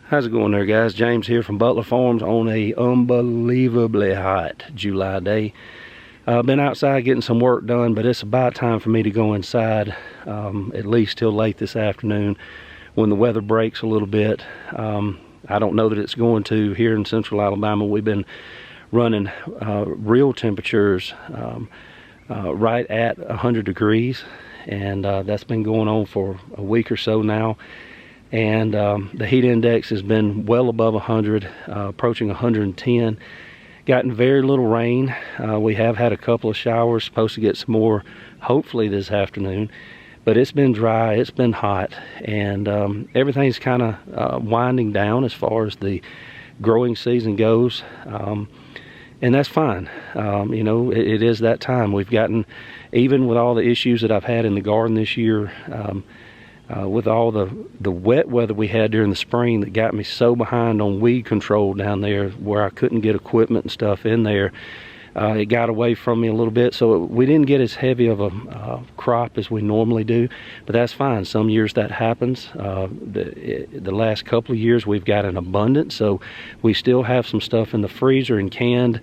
How's it going there, guys? James here from Butler Farms on a unbelievably hot July day. I've been outside getting some work done, but it's about time for me to go inside, at least till late this afternoon when the weather breaks a little bit. I don't know that it's going to here in central Alabama. We've been running real temperatures right at 100 degrees, and that's been going on for a week or so now. And the heat index has been well above 100, approaching 110. Gotten very little rain. We have had a couple of showers, supposed to get some more hopefully this afternoon, but it's been dry, it's been hot, and everything's kind of winding down as far as the growing season goes, and that's fine. You know, it is that time. We've gotten, even with all the issues that I've had in the garden this year, with all the wet weather we had during the spring that got me so behind on weed control down there where I couldn't get equipment and stuff in there, it got away from me a little bit. So we didn't get as heavy of a crop as we normally do, but that's fine. Some years that happens. The last couple of years we've got an abundance, so we still have some stuff in the freezer and canned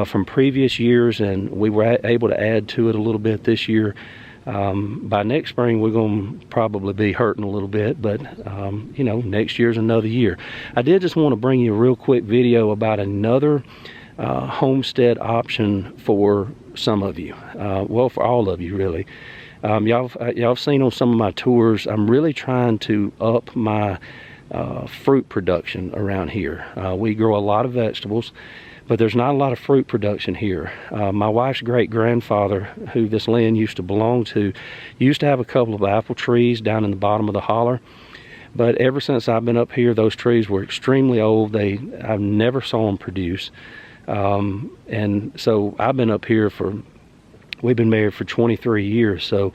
from previous years, and we were able to add to it a little bit this year. By next spring we're going to probably be hurting a little bit, but you know, next year's another year. I did just want to bring you a real quick video about another homestead option for some of you, well, for all of you really. Y'all have seen on some of my tours, I'm really trying to up my fruit production around here. We grow a lot of vegetables, but there's not a lot of fruit production here. My wife's great-grandfather, who this land used to belong to, used to have a couple of apple trees down in the bottom of the holler. But ever since I've been up here, those trees were extremely old. I've never saw them produce. And so I've been up here we've been married for 23 years. So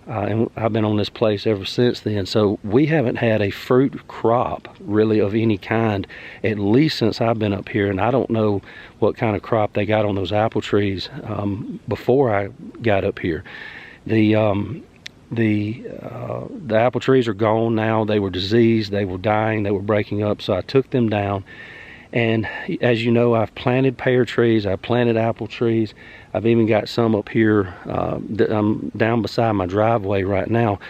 and I've been on this place ever since then. So we haven't had a fruit crop really of any kind, at least since I've been up here. And I don't know what kind of crop they got on those apple trees before I got up here. The apple trees are gone now. They were diseased, they were dying, they were breaking up, so I took them down. And as you know, I've planted pear trees, I've planted apple trees. I've even got some up here that I'm down beside my driveway right now.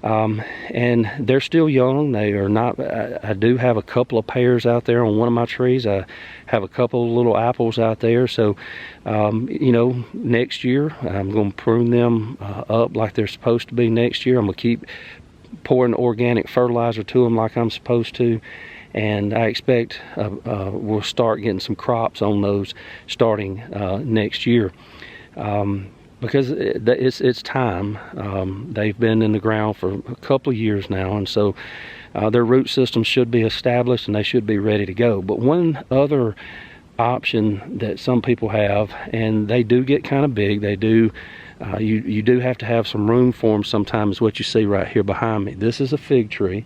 And they're still young. They are not, I do have a couple of pears out there on one of my trees. I have a couple of little apples out there. So, you know, next year I'm going to prune them up like they're supposed to be next year. I'm going to keep pouring organic fertilizer to them like I'm supposed to. And I expect we'll start getting some crops on those starting next year, because it's time. They've been in the ground for a couple of years now, and so their root system should be established and they should be ready to go. But one other option that some people have, and they do get kind of big, they do, you do have to have some room for them sometimes, what you see right here behind me. This is a fig tree.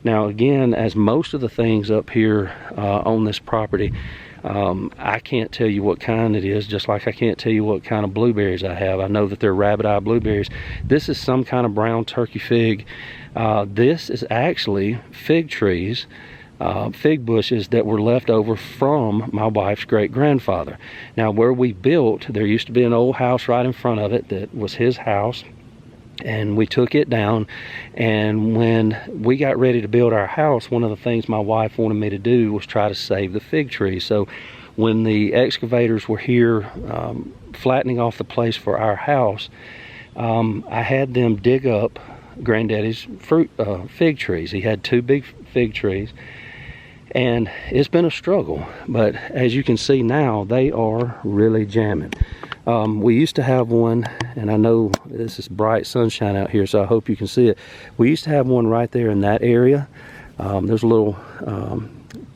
Now again, as most of the things up here on this property, I can't tell you what kind it is, just like I can't tell you what kind of blueberries I have. I know that they're rabbit-eye blueberries. This is some kind of brown turkey fig. This is actually fig trees, fig bushes that were left over from my wife's great-grandfather. Now where we built, there used to be an old house right in front of it that was his house. And we took it down, and when we got ready to build our house, one of the things my wife wanted me to do was try to save the fig tree. So when the excavators were here flattening off the place for our house, I had them dig up Granddaddy's fig trees. He had two big fig trees, and it's been a struggle, but as you can see now, they are really jamming. We used to have one, and I know this is bright sunshine out here, so I hope you can see it. We used to have one right there in that area. There's a little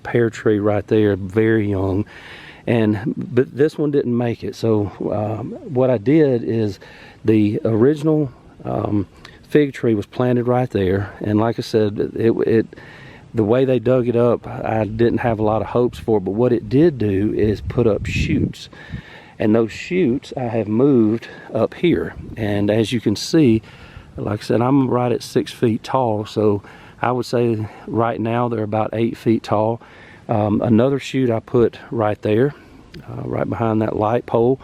pear tree right there, very young, but this one didn't make it. So what I did is the original fig tree was planted right there, and like I said, the way they dug it up, I didn't have a lot of hopes for, but what it did do is put up shoots. And those shoots I have moved up here. And as you can see, like I said, I'm right at 6 feet tall, so I would say right now they're about 8 feet tall. Another shoot I put right there, right behind that light pole.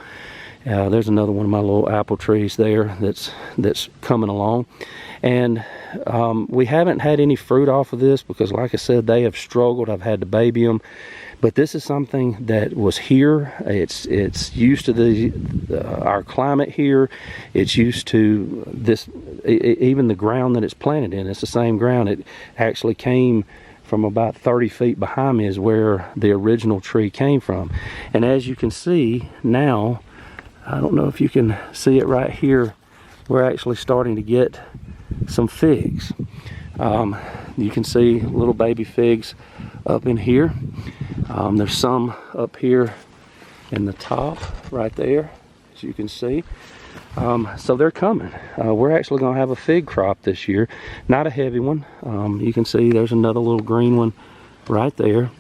There's another one of my little apple trees there that's coming along. And we haven't had any fruit off of this because, like I said, they have struggled. I've had to baby them. But this is something that was here. It's used to our climate here. It's used to this, even the ground that it's planted in. It's the same ground. It actually came from about 30 feet behind me is where the original tree came from. And as you can see now, I don't know if you can see it right here, we're actually starting to get some figs. You can see little baby figs up in here. There's some up here in the top right there, as you can see. So they're coming. We're actually going to have a fig crop this year. Not a heavy one. You can see there's another little green one right there.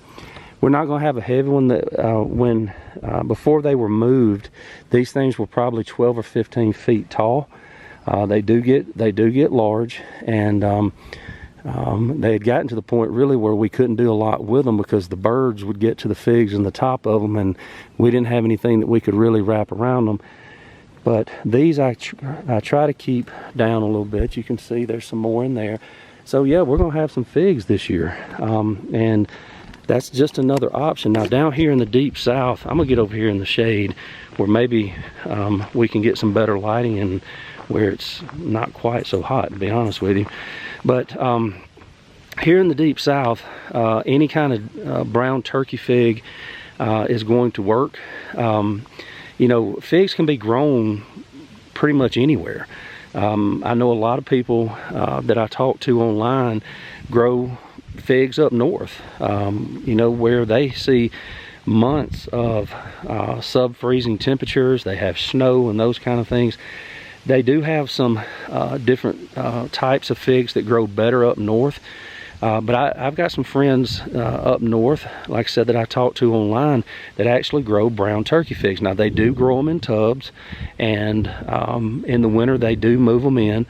We're not going to have a heavy one. That before they were moved, these things were probably 12 or 15 feet tall. They do get large, and they had gotten to the point really where we couldn't do a lot with them because the birds would get to the figs in the top of them, and we didn't have anything that we could really wrap around them. But these I try to keep down a little bit. You can see there's some more in there. So yeah, we're going to have some figs this year, and that's just another option. Now down here in the deep south, I'm gonna get over here in the shade where maybe we can get some better lighting and where it's not quite so hot, to be honest with you. But here in the deep south, any kind of brown turkey fig is going to work. You know, figs can be grown pretty much anywhere. I know a lot of people that I talk to online grow figs up north, you know, where they see months of sub-freezing temperatures. They have snow and those kind of things. They do have some different types of figs that grow better up north. But I've got some friends up north, like I said, that I talk to online that actually grow brown turkey figs. Now they do grow them in tubs, and in the winter they do move them in.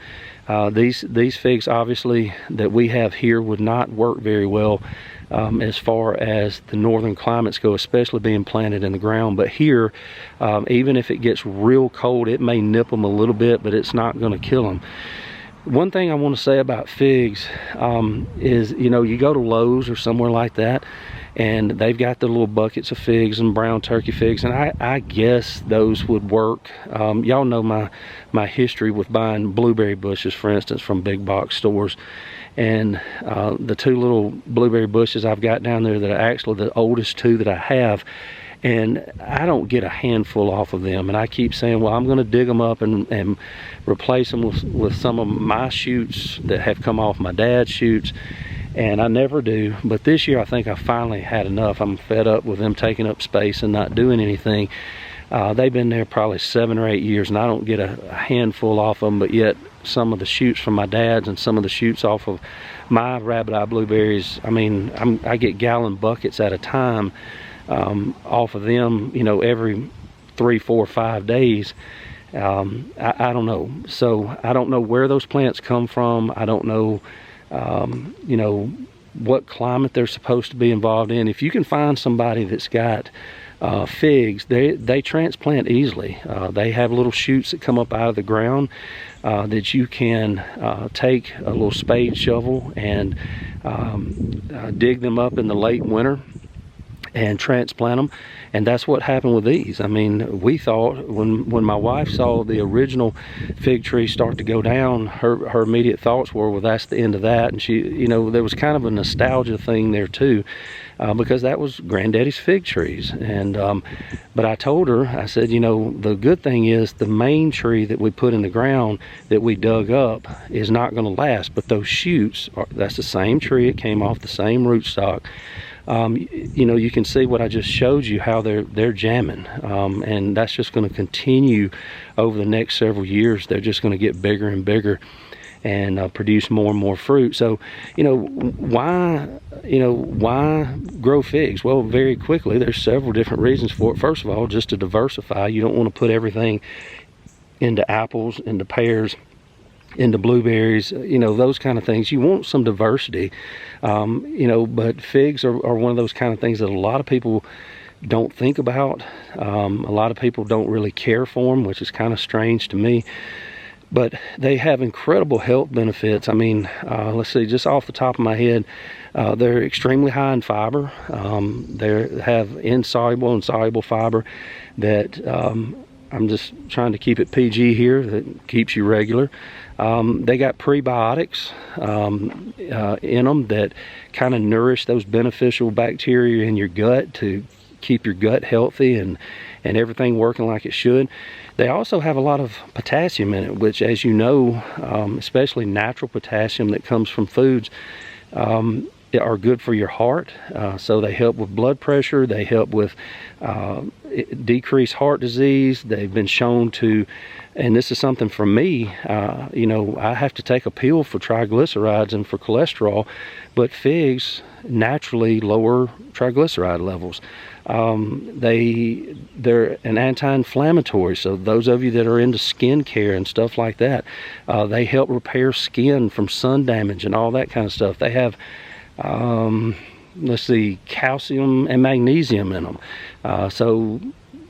These figs obviously that we have here would not work very well as far as the northern climates go, especially being planted in the ground. But here, even if it gets real cold, it may nip them a little bit, but it's not going to kill them. One thing I want to say about figs is, you know, you go to Lowe's or somewhere like that, and they've got the little buckets of figs and brown turkey figs, and I guess those would work. Y'all know my history with buying blueberry bushes, for instance, from big box stores. And the two little blueberry bushes I've got down there that are actually the oldest two that I have, and I don't get a handful off of them. And I keep saying, well, I'm going to dig them up and replace them with some of my shoots that have come off my dad's shoots, and I never do. But this year I think I finally had enough. I'm fed up with them taking up space and not doing anything. They've been there probably 7 or 8 years, and I don't get a handful off them, but yet some of the shoots from my dad's and some of the shoots off of my rabbit eye blueberries, I mean, I get gallon buckets at a time off of them, you know, every 3, 4, 5 days. I don't know. So I don't know where those plants come from. I don't know, you know, what climate they're supposed to be involved in. If you can find somebody that's got figs, they transplant easily. They have little shoots that come up out of the ground that you can take a little spade shovel and dig them up in the late winter and transplant them. And that's what happened with these. I mean, we thought when my wife saw the original fig tree start to go down, her immediate thoughts were, well, that's the end of that. And she, you know, there was kind of a nostalgia thing there too, because that was granddaddy's fig trees. And but I told her, I said, you know, the good thing is the main tree that we put in the ground that we dug up is not going to last, but those shoots that's the same tree. It came off the same rootstock. You know, you can see what I just showed you, how they're jamming, and that's just going to continue over the next several years. They're just going to get bigger and bigger and produce more and more fruit. So, you know, why grow figs? Well, very quickly, there's several different reasons for it. First of all, just to diversify. You don't want to put everything into apples, into pears, into blueberries, you know, those kind of things. You want some diversity, you know, but figs are one of those kind of things that a lot of people don't think about. A lot of people don't really care for them, which is kind of strange to me. But they have incredible health benefits. I mean, let's see, just off the top of my head, they're extremely high in fiber. They have insoluble and soluble fiber that I'm just trying to keep it PG here, that keeps you regular. They got prebiotics in them that kind of nourish those beneficial bacteria in your gut to keep your gut healthy and everything working like it should. They also have a lot of potassium in it, which, as you know, especially natural potassium that comes from foods, are good for your heart. So they help with blood pressure. They help with decrease heart disease. They've been shown to, and this is something for me, you know, I have to take a pill for triglycerides and for cholesterol, but figs naturally lower triglyceride levels. They're an anti-inflammatory, so those of you that are into skin care and stuff like that, they help repair skin from sun damage and all that kind of stuff. They have let's see, calcium and magnesium in them, so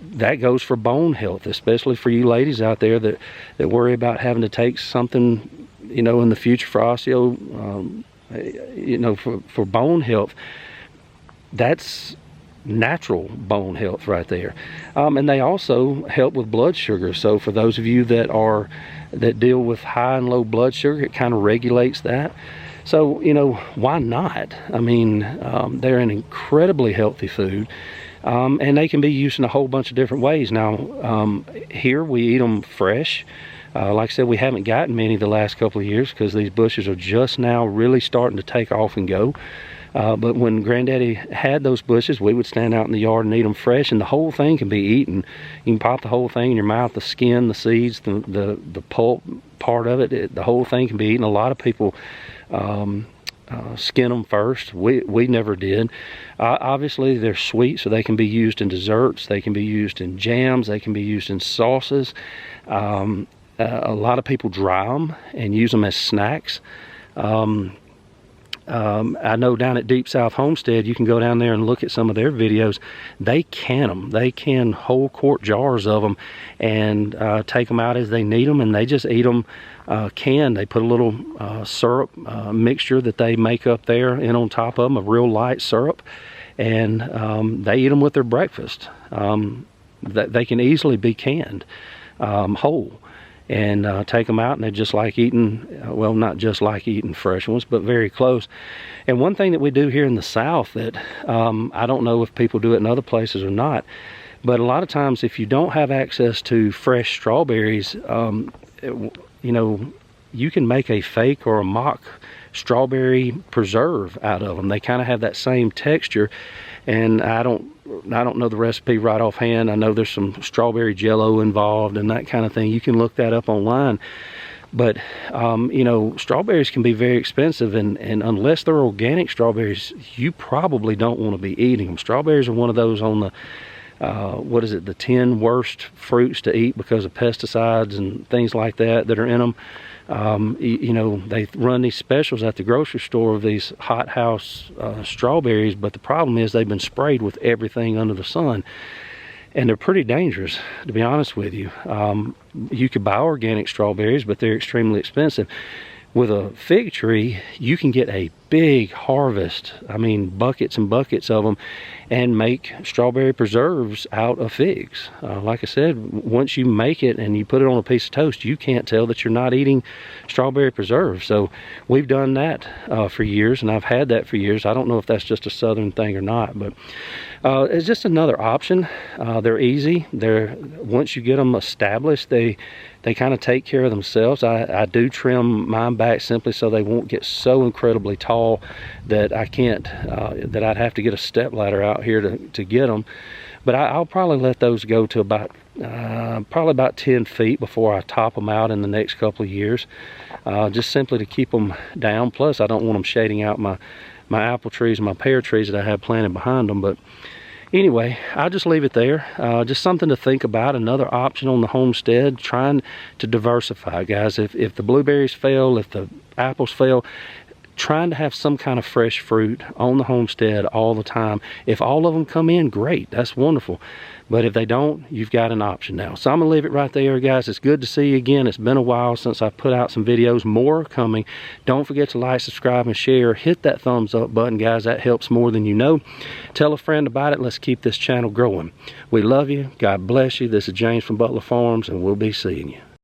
that goes for bone health, especially for you ladies out there that worry about having to take something, you know, in the future for osteo, you know, for bone health. That's natural bone health right there. And they also help with blood sugar. So for those of you that deal with high and low blood sugar, it kind of regulates that. So, you know, why not? I mean, they're an incredibly healthy food, and they can be used in a whole bunch of different ways. Now, here we eat them fresh. Like I said, we haven't gotten many the last couple of years because these bushes are just now really starting to take off and go. But when Granddaddy had those bushes, we would stand out in the yard and eat them fresh, and the whole thing can be eaten. You can pop the whole thing in your mouth, the skin, the seeds, the pulp part of it, the whole thing can be eaten. A lot of people skin them first. We never did. Obviously, they're sweet, so they can be used in desserts. They can be used in jams. They can be used in sauces. A lot of people dry them and use them as snacks. I know down at Deep South Homestead, you can go down there and look at some of their videos. They can them. They can whole quart jars of them and take them out as they need them, and they just eat them canned. They put a little syrup mixture that they make up there in on top of them, a real light syrup, and they eat them with their breakfast. They can easily be canned whole. And take them out, and they're just like eating, well, not just like eating fresh ones, but very close. And one thing that we do here in the South that I don't know if people do it in other places or not, but a lot of times if you don't have access to fresh strawberries, you know, you can make a fake or a mock strawberry preserve out of them. They kind of have that same texture, and I don't know the recipe right offhand. I know there's some strawberry jello involved and that kind of thing. You can look that up online. But you know, strawberries can be very expensive, and unless they're organic strawberries, you probably don't want to be eating them. Strawberries are one of those on the what is it, the 10 worst fruits to eat because of pesticides and things like that are in them. You know, they run these specials at the grocery store of these hot house strawberries, but the problem is they've been sprayed with everything under the sun, and they're pretty dangerous, to be honest with you. You could buy organic strawberries, but they're extremely expensive. With a fig tree, you can get a big harvest, I mean buckets and buckets of them, and make strawberry preserves out of figs. Like I said, once you make it and you put it on a piece of toast, you can't tell that you're not eating strawberry preserves. So we've done that for years, and I've had that for years. I don't know if that's just a southern thing or not, but it's just another option. They're easy. Once you get them established, they kind of take care of themselves. I do trim mine back simply so they won't get so incredibly tall that I can't, that I'd have to get a step ladder out here to get them. But I'll probably let those go to about probably about 10 feet before I top them out in the next couple of years, just simply to keep them down. Plus, I don't want them shading out my apple trees and my pear trees that I have planted behind them. But Anyway, I'll just leave it there. Just something to think about, another option on the homestead, trying to diversify, guys. If the blueberries fail, if the apples fail, trying to have some kind of fresh fruit on the homestead all the time. If all of them come in, great, that's wonderful. But if they don't, you've got an option now. So I'm gonna leave it right there, guys. It's good to see you again. It's been a while since I put out some videos. More coming. Don't forget to like, subscribe, and share. Hit that thumbs up button, guys. That helps more than you know. Tell a friend about it. Let's keep this channel growing. We love you. God bless you. This is James from Butler Farms, and we'll be seeing you.